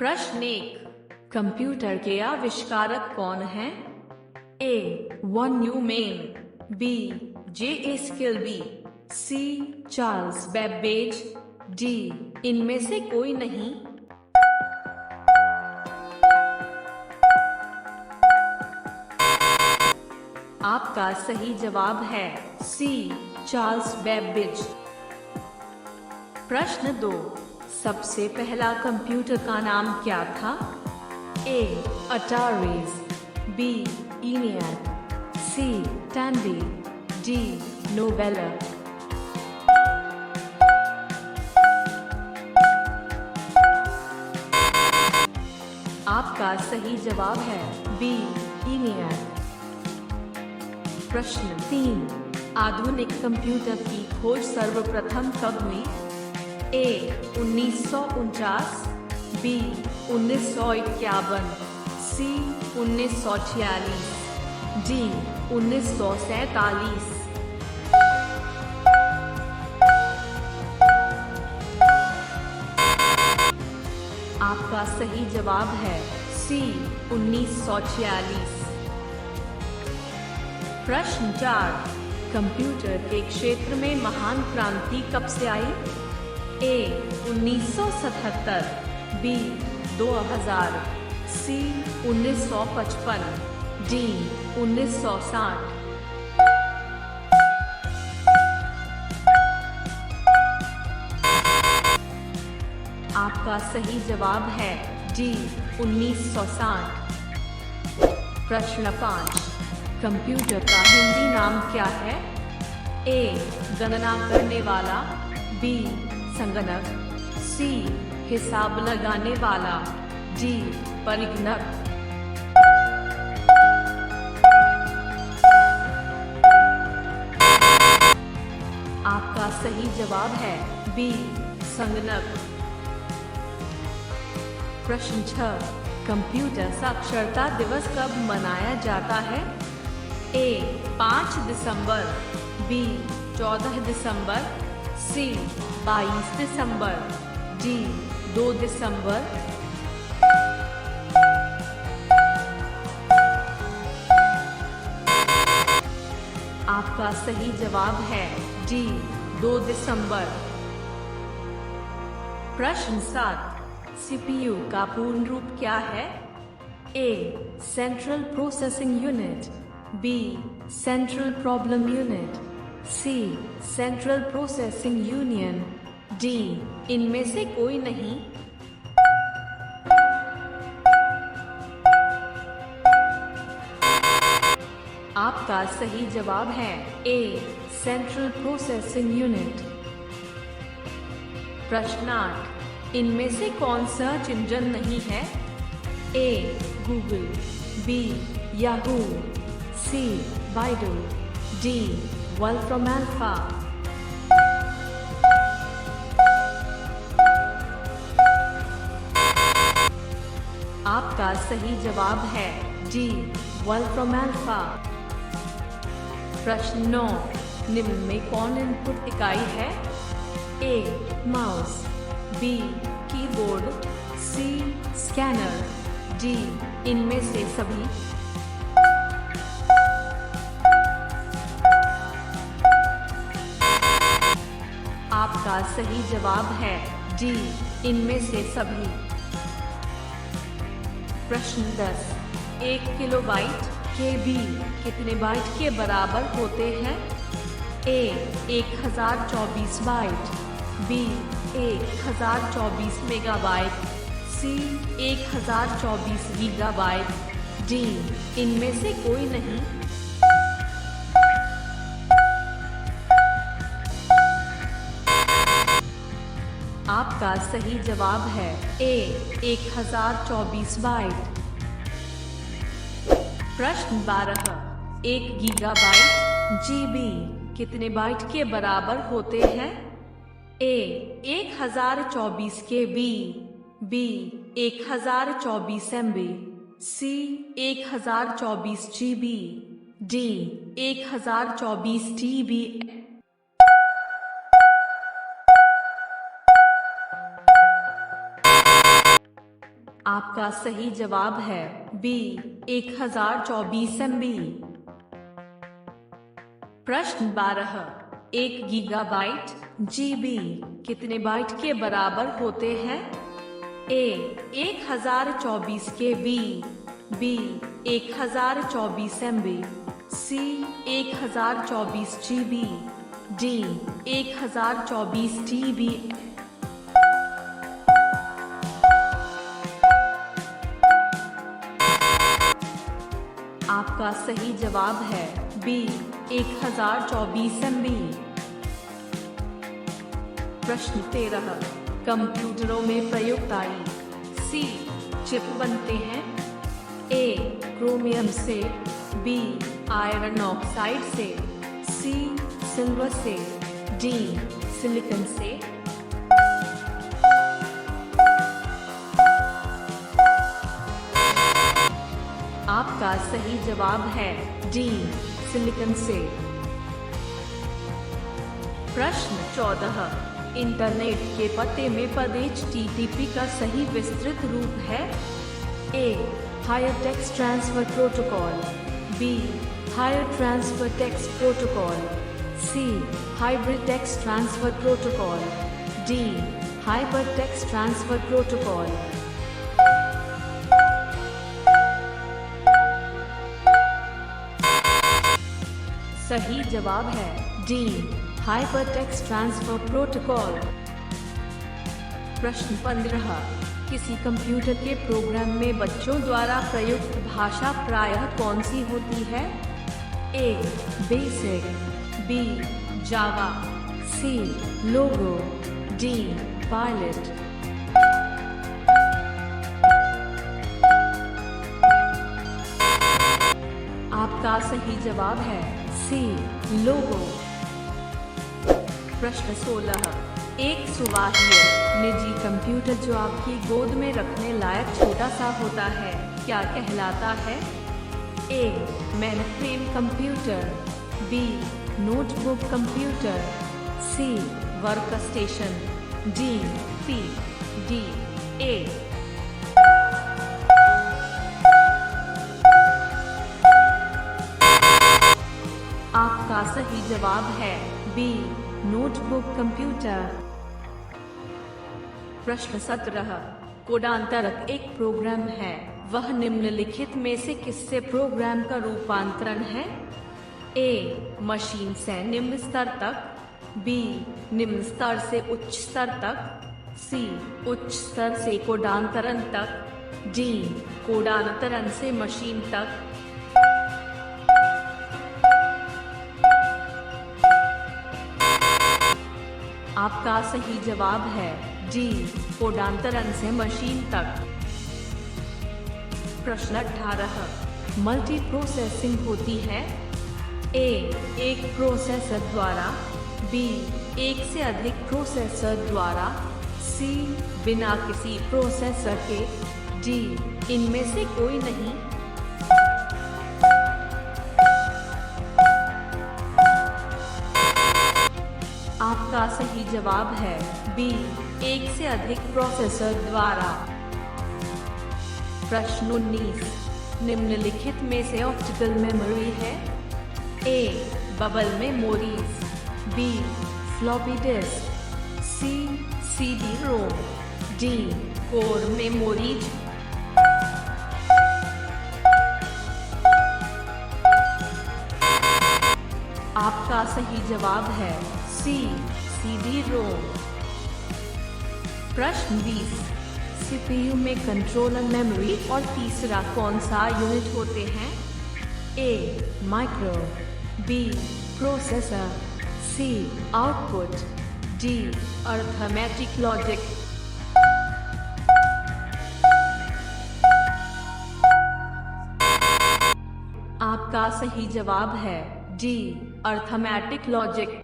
प्रश्न 1। कंप्यूटर के आविष्कारक कौन हैं? A. Von Neumann, B. J. स्किलबी, सी. Charles Babbage, D. इनमें से कोई नहीं। आपका सही जवाब है सी. Charles Babbage. प्रश्न 2। सबसे पहला कंप्यूटर का नाम क्या था? ए. अटारीज, बी. ENIAC, सी. टैंडी, डी. नोवेला। आपका सही जवाब है बी. ENIAC। प्रश्न 3। आधुनिक कंप्यूटर की खोज सर्वप्रथम कब हुई? ए. 1949, बी. 1951, सी. 1946, डी. 1947। आपका सही जवाब है सी. 1946। प्रश्न 4। कंप्यूटर के क्षेत्र में महान क्रांति कब से आई? ए. 1977, बी. 2000, सी. 1955, डी. 1960। आपका सही जवाब है डी. 1960। प्रश्न 5। कंप्यूटर का हिंदी नाम क्या है? ए. गणना करने वाला, बी. संगणक, सी. हिसाब लगाने वाला, डी. परिगणक। आपका सही जवाब है बी. संगणक। प्रश्न 6। कंप्यूटर साक्षरता दिवस कब मनाया जाता है? ए. 5 दिसंबर, बी. 14 दिसंबर, सी. 22 दिसंबर, डी. 2 दिसंबर। आपका सही जवाब है डी. 2 दिसंबर। प्रश्न 7। CPU का पूर्ण रूप क्या है? A. Central processing unit, B. Central problem unit, C. Central processing union, D. इनमें से कोई नहीं। आपका सही जवाब है ए. Central processing unit. प्रश्न 8। इनमें से कौन सर्च इंजन नहीं है? A. Google, B. Yahoo, C. Baidu, D. Wolfram Alpha. आपका सही जवाब है डी. Wolfram alpha. प्रश्न 9। निम्न में कौन इनपुट इकाई है? A. Mouse, B. Keyboard, C. Scanner, D. इनमें से सभी। आपका सही जवाब है डी. इनमें से सभी। प्रश्न 10। 1 किलोबाइट KB कितने बाइट के बराबर होते हैं? ए. 1024 बाइट, बी. 1024 मेगाबाइट, सी. 1024 गीगाबाइट, डी. इनमें से कोई नहीं। आपका सही जवाब है ए. 1024 बाइट। प्रश्न 12। 1 गीगाबाइट GB कितने बाइट के बराबर होते हैं? ए. 1024 KB, बी. 1024 MB, सी. 1024 GB, डी. 1024 TB। आपका सही जवाब है बी 1024 MB। प्रश्न 12, 1 गीगाबाइट GB कितने बाइट के बराबर होते हैं? ए 1024 KB, बी 1024 MB, सी 1024 GB, डी 1024 TB। आपका सही जवाब है बी 1024 MB। प्रश्न 13, कंप्यूटरों में प्रयुक्त आई सी चिप बनते हैं? ए क्रोमियम से, बी आयरन ऑक्साइड से, सी सिल्वर से, डी सिलिकॉन से। आपका सही जवाब है डी सिलिकॉन से। प्रश्न 14, इंटरनेट के पते में पद HTTP का सही विस्तृत रूप है? A higher text transfer protocol, B higher transfer text protocol, C hybrid text transfer protocol, D hyper text transfer protocol. सही जवाब है D hyper text transfer protocol. प्रश्न 15, किसी कंप्यूटर के प्रोग्राम में बच्चों द्वारा प्रयुक्त भाषा प्रायः कौन सी होती है? ए बेसिक, बी जावा, सी लोगो, डी पायलट। आपका सही जवाब है सी लोगो। प्रश्न 16, एक सुवाह्य निजी कंप्यूटर जो आपकी गोद में रखने लायक छोटा सा होता है क्या कहलाता है? A mainframe computer, B notebook computer, C work station, D C D A. आपका सही जवाब है बी नोटबुक कंप्यूटर। प्रश्न 17, कोडांतरक एक प्रोग्राम है, वह निम्नलिखित में से किससे प्रोग्राम का रूपांतरण है? ए मशीन से निम्न स्तर तक, बी निम्न स्तर से उच्च स्तर तक, सी उच्च स्तर से कोडांतरण तक, डी कोडांतरण से मशीन तक। आपका सही जवाब है डी कोडांतरण से मशीन तक। प्रश्न 18, मल्टी प्रोसेसिंग होती है? ए एक प्रोसेसर द्वारा, बी एक से अधिक प्रोसेसर द्वारा, सी बिना किसी प्रोसेसर के, डी इनमें से कोई नहीं। आपका सही जवाब है बी एक से अधिक प्रोसेसर द्वारा। प्रश्न 19, निम्नलिखित में से ऑप्टिकल मेमोरी है? A bubble memories, B floppy disk, C CD ROM, D core memories. आपका सही जवाब है सी CD रोम। प्रश्न 20, CPU में कंट्रोलर मेमोरी और तीसरा कौन सा यूनिट होते हैं? ए माइक्रो, बी प्रोसेसर, सी आउटपुट, डी अर्थमेटिक लॉजिक। आपका सही जवाब है डी अर्थमेटिक लॉजिक।